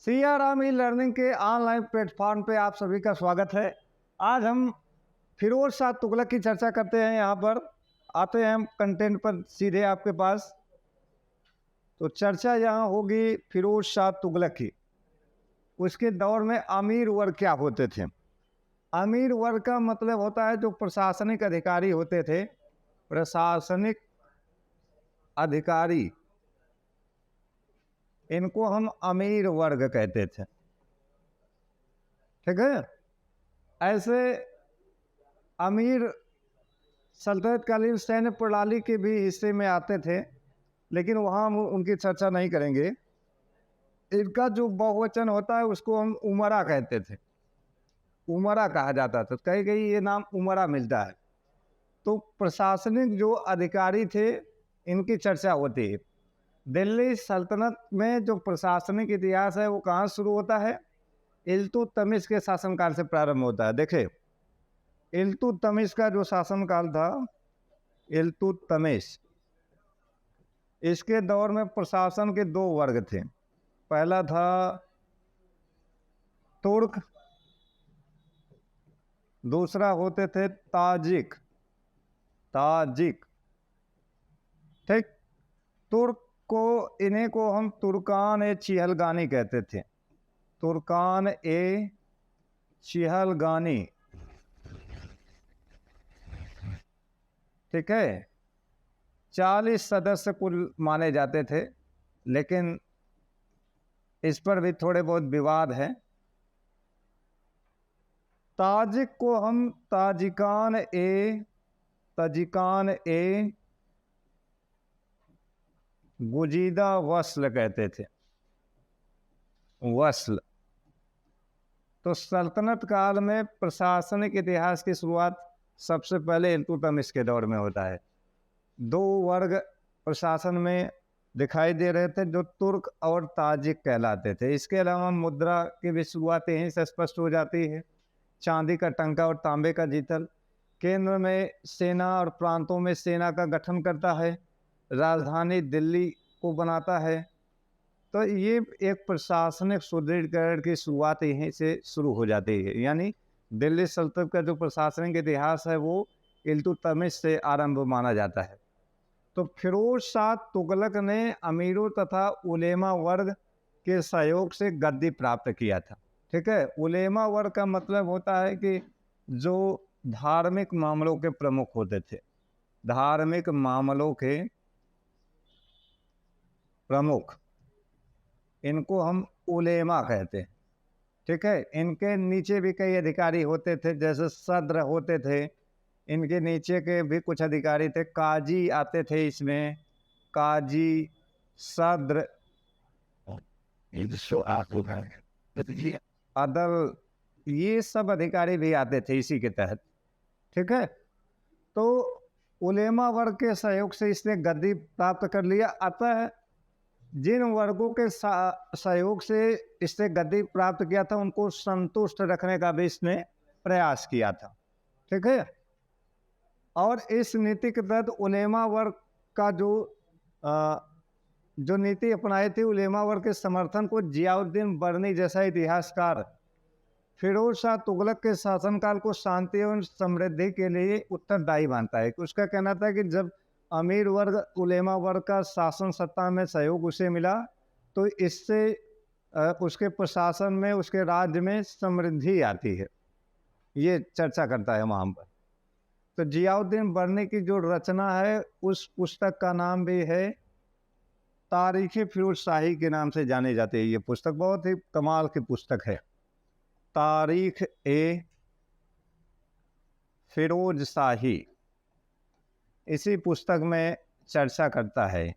Siya Ram e learning के online platform पे आप सभी का स्वागत है। आज हम फिरोज शाह तुगलक की चर्चा करते हैं। यहाँ पर आते हैं हम कंटेंट पर सीधे आपके पास। तो चर्चा यहाँ होगी फिरोज शाह तुगलक की। उसके दौर में अमीर वर्ग क्या होते थे। अमीर वर्ग का मतलब होता है जो प्रशासनिक अधिकारी होते थे। प्रशासनिक अधिकारी, इनको हम अमीर वर्ग कहते थे। ठीक है। ऐसे अमीर सल्तनतकालीन सैन्य प्रणाली के भी हिस्से में आते थे, लेकिन वहाँ हम उनकी चर्चा नहीं करेंगे। इनका जो बहुवचन होता है उसको हम उमरा कहते थे। उमरा कहा जाता था, कहीं कहीं ये नाम उमरा मिलता है। तो प्रशासनिक जो अधिकारी थे इनकी चर्चा होती है। दिल्ली सल्तनत में जो प्रशासनिक इतिहास है वो कहाँ शुरू होता है? इल्तुतमिश के शासनकाल से प्रारंभ होता है। देखिए, इल्तुतमिश का जो शासनकाल था, इल्तुतमिश, इसके दौर में प्रशासन के दो वर्ग थे। पहला था तुर्क, दूसरा होते थे ताजिक। ताजिक, ठीक। तुर्क को, इन्हें को हम तुर्कान ए चिहलगानी कहते थे। तुर्कान ए चिहलगानी, ठीक है। 40 सदस्य कुल माने जाते थे, लेकिन इस पर भी थोड़े बहुत विवाद है। ताजिक को हम ताजिकान ए गुजीदा वस्ल कहते थे। वस्ल। तो सल्तनत काल में प्रशासनिक इतिहास की शुरुआत सबसे पहले इल्तुतमिश के दौर में होता है। दो वर्ग प्रशासन में दिखाई दे रहे थे जो तुर्क और ताजिक कहलाते थे। इसके अलावा मुद्रा की भी शुरुआत यहीं से स्पष्ट हो जाती है। चांदी का टंका और तांबे का जीतल। केंद्र में सेना और प्रांतों में सेना का गठन करता है। राजधानी दिल्ली को बनाता है। तो ये एक प्रशासनिक सुदृढ़ीकरण की शुरुआत यहीं से शुरू हो जाती है। यानी दिल्ली सल्तनत का जो प्रशासनिक इतिहास है वो इल्तुतमिश से आरंभ माना जाता है। तो फिरोज शाह तुगलक ने अमीरों तथा उलेमा वर्ग के सहयोग से गद्दी प्राप्त किया था। ठीक है। उलेमा वर्ग का मतलब होता है कि जो धार्मिक मामलों के प्रमुख होते थे। धार्मिक मामलों के प्रमुख, इनको हम उलेमा कहते हैं। ठीक है। इनके नीचे भी कई अधिकारी होते थे, जैसे सद्र होते थे। इनके नीचे के भी कुछ अधिकारी थे। काजी आते थे इसमें, काजी, सद्र, अदल, ये सब अधिकारी भी आते थे इसी के तहत। ठीक है। तो उलेमा वर्ग के सहयोग से इसने गद्दी प्राप्त कर लिया। अतः जिन वर्गों के सहयोग से इसने गद्दी प्राप्त किया था उनको संतुष्ट रखने का भी इसने प्रयास किया था। ठीक है। और इस नीति के तहत उलेमा वर्ग का जो नीति अपनाई थी, उलेमा वर्ग के समर्थन को जियाउद्दीन बर्नी जैसा इतिहासकार फिरोज शाह तुगलक के शासनकाल को शांति और समृद्धि के लिए उत्तरदायी मानता है। उसका कहना था कि जब अमीर वर्ग उलेमा वर्ग का शासन सत्ता में सहयोग उसे मिला तो इससे उसके प्रशासन में, उसके राज्य में समृद्धि आती है। ये चर्चा करता है वहाँ पर। तो जियाउद्दीन बर्नी की जो रचना है उस पुस्तक का नाम भी है तारीख़ फिरोज शाही के नाम से जानी जाती है। ये पुस्तक बहुत ही कमाल की पुस्तक है। तारीख़ ए फिरोज शाही इसी पुस्तक में चर्चा करता है।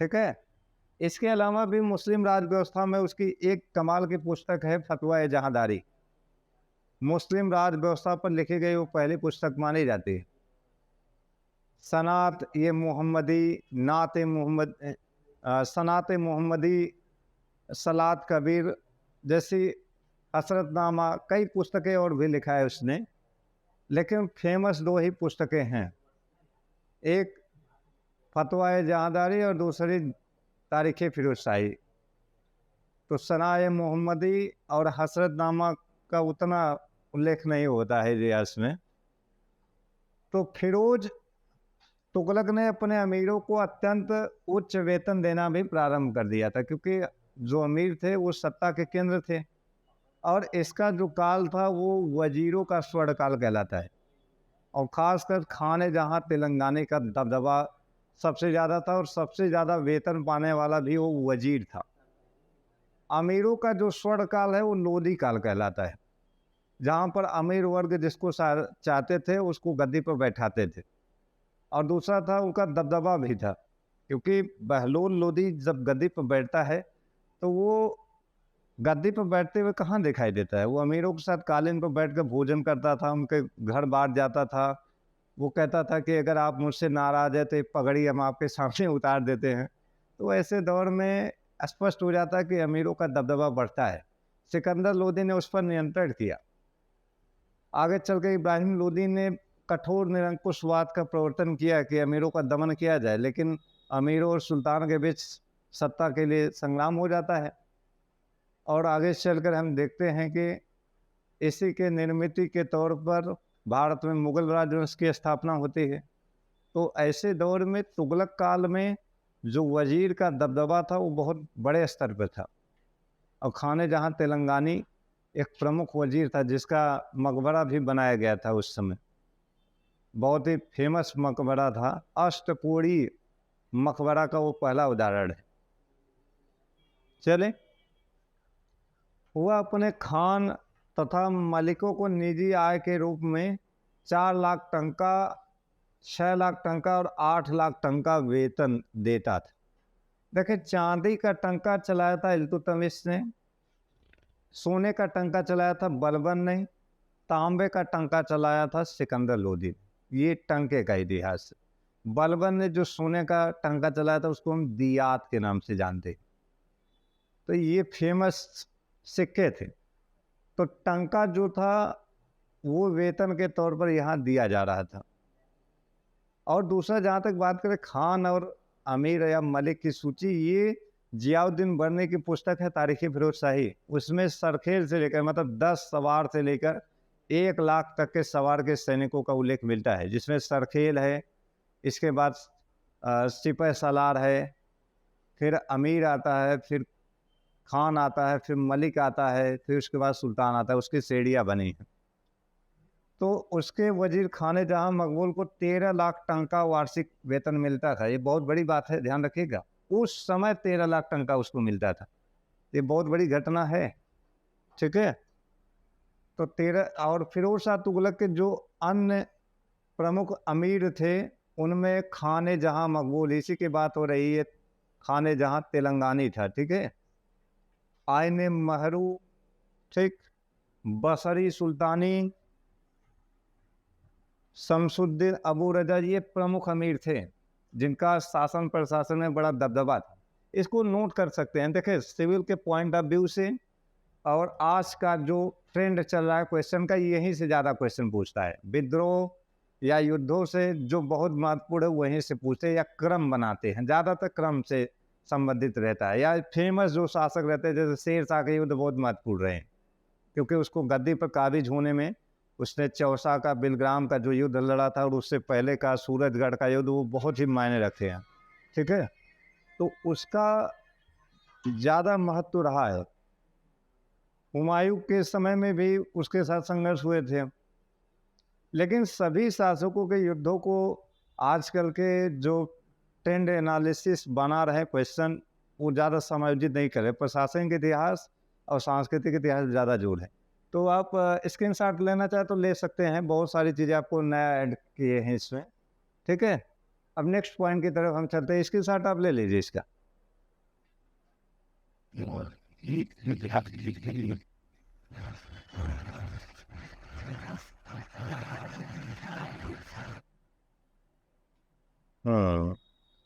ठीक है। इसके अलावा भी मुस्लिम राज व्यवस्था में उसकी एक कमाल की पुस्तक है फतवा जहांदारी। मुस्लिम राज व्यवस्था पर लिखी गई वो पहली पुस्तक मानी जाती है। सनात ये मोहम्मदी, नात मोहम्मद, सनात मोहम्मदी, सलात कबीर जैसी, हसरतनामा, कई पुस्तकें और भी लिखा है उसने। लेकिन फेमस दो ही पुस्तकें हैं, एक फतवा जहांदारी और दूसरी तारीख़ फिरोज शाही। तो सनाए मोहम्मदी और हसरतनामा का उतना उल्लेख नहीं होता है इतिहास में। तो फिरोज तुगलक ने अपने अमीरों को अत्यंत उच्च वेतन देना भी प्रारंभ कर दिया था, क्योंकि जो अमीर थे वो सत्ता के केंद्र थे, और इसका जो काल था वो वजीरों का स्वर्ण काल कहलाता है। और ख़ासकर खाने जहाँ तेलंगाना का दबदबा सबसे ज़्यादा था, और सबसे ज़्यादा वेतन पाने वाला भी वो वजीर था। अमीरों का जो स्वर्ण काल है वो लोधी काल कहलाता है, जहाँ पर अमीर वर्ग जिसको चाहते थे उसको गद्दी पर बैठाते थे। और दूसरा था उनका दबदबा भी था, क्योंकि बहलोल लोधी जब गद्दी पर बैठता है तो वो गद्दी पर बैठते हुए कहाँ दिखाई देता है। वो अमीरों के साथ कालीन पर बैठ कर भोजन करता था, उनके घर बार जाता था। वो कहता था कि अगर आप मुझसे नाराज है तो ये पगड़ी हम आपके सामने उतार देते हैं। तो ऐसे दौर में स्पष्ट हो जाता है कि अमीरों का दबदबा बढ़ता है। सिकंदर लोदी ने उस पर नियंत्रण किया। आगे चल के इब्राहिम लोदी ने कठोर निरंकुशवाद का प्रवर्तन किया कि अमीरों का दमन किया जाए, लेकिन अमीरों और सुल्तान के बीच सत्ता के लिए संग्राम हो जाता है। और आगे चलकर हम देखते हैं कि इसी के निर्मित के तौर पर भारत में मुगल राजवंश की स्थापना होती है। तो ऐसे दौर में तुगलक काल में जो वजीर का दबदबा था वो बहुत बड़े स्तर पर था। और खाने जहाँ तेलंगानी एक प्रमुख वजीर था, जिसका मकबरा भी बनाया गया था उस समय। बहुत ही फेमस मकबरा था, अष्टकोणी मकबरा का वो पहला उदाहरण है। चले, वह अपने खान तथा मलिकों को निजी आय के रूप में 4 लाख टंका, 6 लाख टंका और 8 लाख टंका वेतन देता था। देखिए, चांदी का टंका चलाया था इल्तुतमिश ने, सोने का टंका चलाया था बलबन ने, तांबे का टंका चलाया था सिकंदर लोदी। ये टंके का इतिहास है। बलबन ने जो सोने का टंका चलाया था उसको हम दियात के नाम से जानते। तो ये फेमस सिक्के थे। तो टंका जो था वो वेतन के तौर पर यहाँ दिया जा रहा था। और दूसरा, जहाँ तक बात करें खान और अमीर या मलिक की सूची, ये जियाउद्दीन बर्नी की पुस्तक है तारीख़ फिरोज शाही। उसमें सरखेल से लेकर मतलब 10 सवार से लेकर 1 लाख तक के सवार के सैनिकों का उल्लेख मिलता है, जिसमें सरखेल है, इसके बाद सिपह सलार है, फिर अमीर आता है, फिर खान आता है, फिर मलिक आता है, फिर उसके बाद सुल्तान आता है। उसकी श्रेणियाँ बनी हैं। तो उसके वजीर खाने जहाँ मकबूल को 13 लाख टंका वार्षिक वेतन मिलता था। ये बहुत बड़ी बात है, ध्यान रखिएगा। उस समय 13 लाख टंका उसको मिलता था। ये बहुत बड़ी घटना है, ठीक है। तो 13, और फिरोज शाह तुगलक के जो अन्य प्रमुख अमीर थे उनमें खाने जहाँ मकबूल, इसी की बात हो रही है, खाने जहाँ तेलंगानी था, ठीक है। आयने महरू, ठीक, बसरी सुल्तानी, शमसुद्दीन अबू रजा, ये प्रमुख अमीर थे जिनका शासन प्रशासन में बड़ा दबदबा था। इसको नोट कर सकते हैं। देखिए, सिविल के पॉइंट ऑफ व्यू से और आज का जो ट्रेंड चल रहा है क्वेश्चन का, यहीं से ज़्यादा क्वेश्चन पूछता है। विद्रोह या युद्धों से जो बहुत महत्वपूर्ण है वहीं से पूछते हैं, या क्रम बनाते हैं, ज़्यादातर क्रम से संबंधित रहता है। या फेमस जो शासक रहते हैं, जैसे शेर शाह के युद्ध बहुत महत्वपूर्ण रहे, क्योंकि उसको गद्दी पर काबिज होने में उसने चौसा का, बिलग्राम का जो युद्ध लड़ा था, और उससे पहले का सूरजगढ़ का युद्ध, वो बहुत ही मायने रखते हैं, ठीक है। तो उसका ज़्यादा महत्व रहा है। हुमायूं के समय में भी उसके साथ संघर्ष हुए थे। लेकिन सभी शासकों के युद्धों को आजकल के जो ट्रेंड एनालिसिस बना रहे क्वेश्चन, वो ज़्यादा समायोजित नहीं कर रहे। प्रशासनिक इतिहास और सांस्कृतिक इतिहास ज़्यादा जोड़ है। तो आप स्क्रीनशॉट लेना चाहे तो ले सकते हैं। बहुत सारी चीज़ें आपको नया ऐड किए हैं इसमें, ठीक है। अब नेक्स्ट पॉइंट की तरफ हम चलते हैं। स्क्रीनशॉट आप ले लीजिए इसका।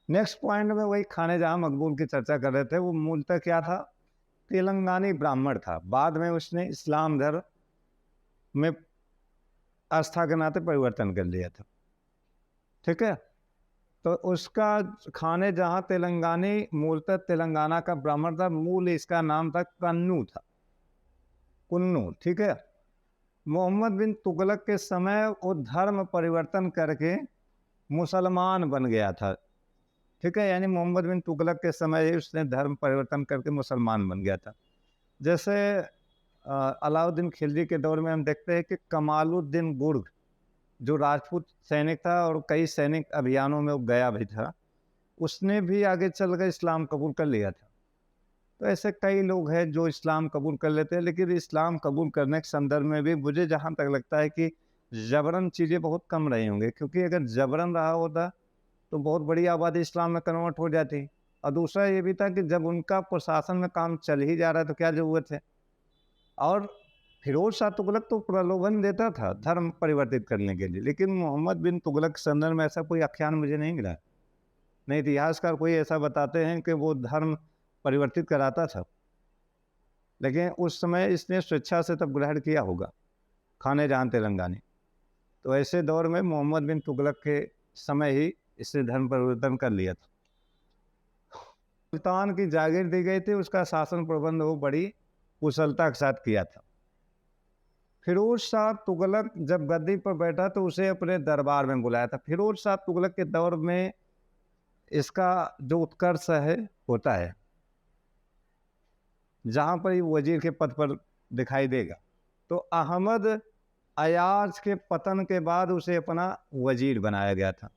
नेक्स्ट पॉइंट में वही खाने जहाँ मकबूल की चर्चा कर रहे थे। वो मूलतः क्या था? तेलंगानी ब्राह्मण था। बाद में उसने इस्लाम धर्म में आस्था के नाते परिवर्तन कर लिया था, ठीक है। तो उसका खाने जहाँ तेलंगानी, मूलतः तेलंगाना का ब्राह्मण था, मूल इसका नाम था कन्नू था, कुन्नू, ठीक है। मोहम्मद बिन तुगलक के समय वो धर्म परिवर्तन करके मुसलमान बन गया था, ठीक है। यानी मोहम्मद बिन तुगलक के समय ही उसने धर्म परिवर्तन करके मुसलमान बन गया था। जैसे अलाउद्दीन खिलजी के दौर में हम देखते हैं कि कमालुद्दीन गुर्ग जो राजपूत सैनिक था और कई सैनिक अभियानों में वो गया भी था, उसने भी आगे चलकर इस्लाम कबूल कर लिया था। तो ऐसे कई लोग हैं जो इस्लाम कबूल कर लेते हैं, लेकिन इस्लाम कबूल करने के संदर्भ में भी मुझे जहाँ तक लगता है कि जबरन चीज़ें बहुत कम रही होंगी, क्योंकि अगर जबरन रहा होता तो बहुत बड़ी आबादी इस्लाम में कन्वर्ट हो जाती। और दूसरा ये भी था कि जब उनका प्रशासन में काम चल ही जा रहा है तो क्या ज़रूरत है। और फिरोज शाह तुगलक तो प्रलोभन देता था धर्म परिवर्तित करने के लिए, लेकिन मोहम्मद बिन तुगलक के संदर्भ में ऐसा कोई आख्यान मुझे नहीं मिला। नहीं, इतिहासकार कोई ऐसा बताते हैं कि वो धर्म परिवर्तित कराता था, लेकिन उस समय इसने स्वेच्छा से तब ग्रहण किया होगा, खाने जान तेलंगानी। तो ऐसे दौर में मोहम्मद बिन तुगलक के समय ही इसने धर्म परिवर्तन कर लिया था। सुल्तान की जागीर दी गई थी, उसका शासन प्रबंध वो बड़ी कुशलता के साथ किया था। फिरोज शाह तुगलक जब गद्दी पर बैठा तो उसे अपने दरबार में बुलाया था। फिरोज शाह तुगलक के दौर में इसका जो उत्कर्ष है होता है जहाँ पर ये वजीर के पद पर दिखाई देगा। तो अहमद अयाज के पतन के बाद उसे अपना वजीर बनाया गया था।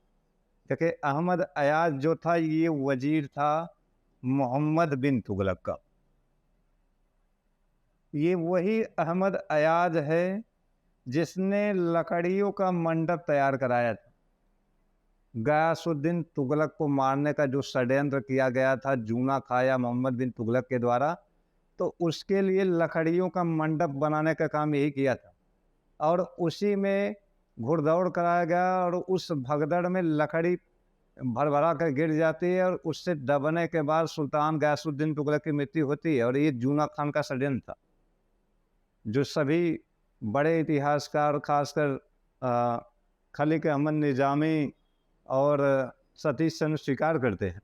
देखिए, अहमद अयाज जो था ये वजीर था मोहम्मद बिन तुगलक का। ये वही अहमद अयाज है जिसने लकड़ियों का मंडप तैयार कराया था। गयासुद्दीन तुगलक को मारने का जो षड्यंत्र किया गया था जूना खाया मोहम्मद बिन तुगलक के द्वारा, तो उसके लिए लकड़ियों का मंडप बनाने का काम यही किया था। और उसी में घुड़दौड़ कराया गया और उस भगदड़ में लकड़ी भरभरा कर गिर जाती है और उससे दबने के बाद सुल्तान गयासुद्दीन तुगलक की मृत्यु होती है। और ये जूना खान का षड्यंत्र था जो सभी बड़े इतिहासकार, खासकर खलीक अहमद निजामी और सतीश चंद्र स्वीकार करते हैं।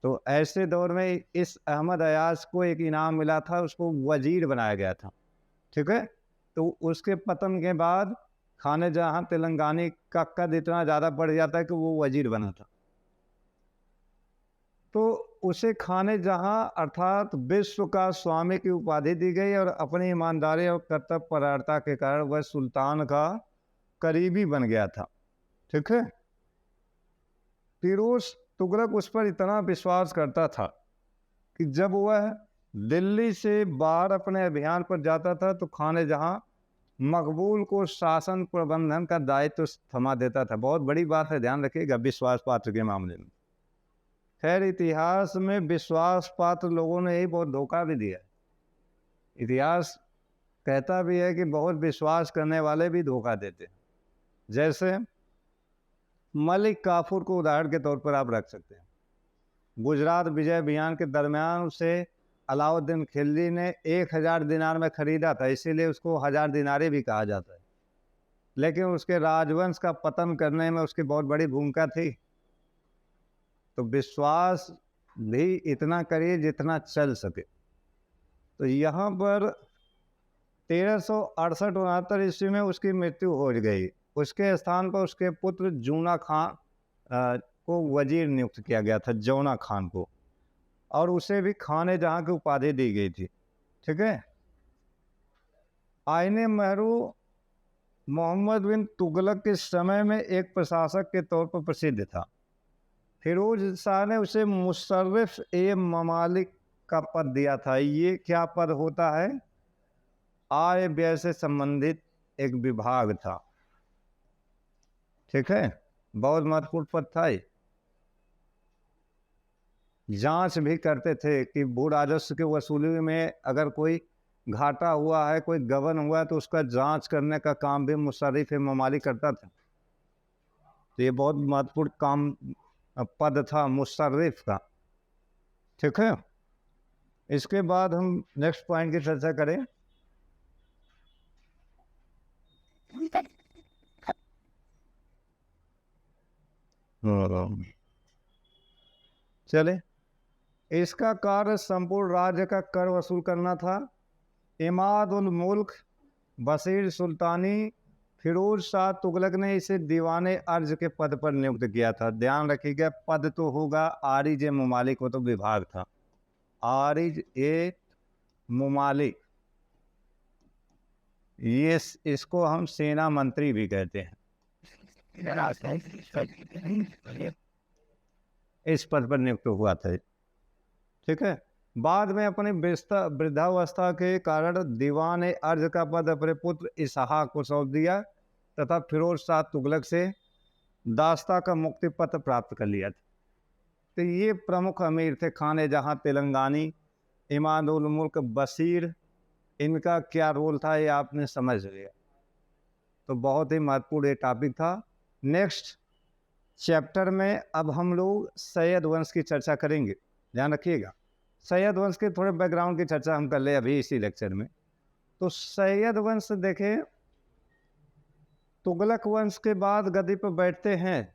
तो ऐसे दौर में इस अहमद अयाज को एक इनाम मिला था, उसको वजीर बनाया गया था, ठीक है। तो उसके पतन के बाद खाने जहां तेलंगानी का कद इतना ज़्यादा बढ़ जाता है कि वो वजीर बना था। तो उसे खाने जहां अर्थात विश्व का स्वामी की उपाधि दी गई और अपनी ईमानदारी और कर्तव्यपरायणता के कारण वह सुल्तान का करीबी बन गया था, ठीक है। फिरोज तुगलक उस पर इतना विश्वास करता था कि जब वह दिल्ली से बाहर अपने अभियान पर जाता था तो खाने जहां मकबूल को शासन प्रबंधन का दायित्व थमा देता था। बहुत बड़ी बात है, ध्यान रखिएगा विश्वास पात्र के मामले में। खैर, इतिहास में विश्वास पात्र लोगों ने ही बहुत धोखा भी दिया। इतिहास कहता भी है कि बहुत विश्वास करने वाले भी धोखा देते हैं। जैसे मलिक काफूर को उदाहरण के तौर पर आप रख सकते हैं। गुजरात विजय अभियान के दरमियान उसे अलाउद्दीन खिलजी ने 1000 दिनार में खरीदा था, इसीलिए उसको 1000 दिनारे भी कहा जाता है। लेकिन उसके राजवंश का पतन करने में उसकी बहुत बड़ी भूमिका थी। तो विश्वास भी इतना करिए जितना चल सके। तो यहाँ पर 1368-69 ईस्वी में उसकी मृत्यु हो गई। उसके स्थान पर उसके पुत्र जूना खान को वजीर नियुक्त किया गया था, जौना खान को, और उसे भी खाने जहां की उपाधि दी गई थी, ठीक है। आईने महरू मोहम्मद बिन तुगलक के समय में एक प्रशासक के तौर पर प्रसिद्ध था। फिरोज शाह ने उसे मुशर्रिफ ए ममालिक का पद दिया था। ये क्या पद होता है? आय व्यय से संबंधित एक विभाग था, ठीक है। बहुत महत्वपूर्ण पद था। जांच भी करते थे कि भू राजस्व की वसूली में अगर कोई घाटा हुआ है, कोई गबन हुआ है, तो उसका जांच करने का काम भी मुशर्रिफ ममालिक करता था। तो ये बहुत महत्वपूर्ण काम पद था मुशर्रिफ का, ठीक है। इसके बाद हम नेक्स्ट पॉइंट की चर्चा करें। चले, इसका कार्य संपूर्ण राज्य का कर वसूल करना था। इमाद उल मुल्क बशीर सुल्तानी फिरोज शाह तुगलक ने इसे दीवाने अर्ज के पद पर नियुक्त किया था। ध्यान रखिएगा, पद तो होगा, आरिज ए मुमालिक हो तो विभाग था, आरिज ए मुमालिक, ये इसको हम सेना मंत्री भी कहते हैं। इस पद पर नियुक्त हुआ था, ठीक है। बाद में अपनी वृद्धावस्था के कारण दीवान अर्ज का पद अपने पुत्र इसहाक को सौंप दिया तथा फिरोज शाह तुगलक से दास्ता का मुक्ति पत्र प्राप्त कर लिया था। तो ये प्रमुख अमीर थे, खाने जहां तेलंगानी, इमाद उल मुल्क बशीर, इनका क्या रोल था ये आपने समझ लिया। तो बहुत ही महत्वपूर्ण ये टॉपिक था। नेक्स्ट चैप्टर में अब हम लोग सैयद वंश की चर्चा करेंगे, ध्यान रखिएगा। सैयद वंश के थोड़े बैकग्राउंड की चर्चा हम कर ले अभी इसी लेक्चर में। तो सैयद वंश देखें, तुगलक वंश के बाद गद्दी पर बैठते हैं,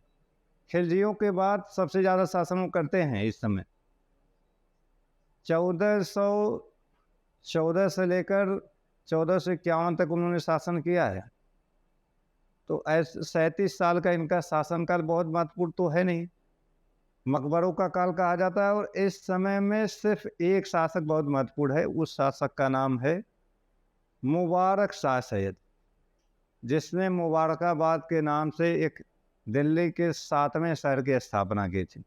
खिलजियों के बाद सबसे ज़्यादा शासन करते हैं इस समय। 1414 से लेकर 1451 तक उन्होंने शासन किया है। तो ऐसे 37 साल का इनका शासनकाल बहुत महत्वपूर्ण तो है नहीं, मकबरों का काल कहा जाता है। और इस समय में सिर्फ एक शासक बहुत महत्वपूर्ण है, उस शासक का नाम है मुबारक शाह सैयद, जिसने मुबारकाबाद के नाम से एक दिल्ली के 7वें शहर की स्थापना की थी।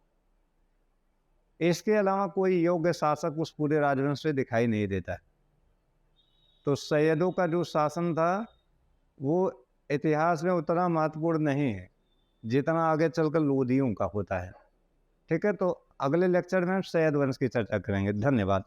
इसके अलावा कोई योग्य शासक उस पूरे राजवंश से दिखाई नहीं देता है। तो सैयदों का जो शासन था वो इतिहास में उतना महत्वपूर्ण नहीं है जितना आगे चलकर लोधियों का होता है, ठीक है। तो अगले लेक्चर में हम सैयद वंश की चर्चा करेंगे। धन्यवाद।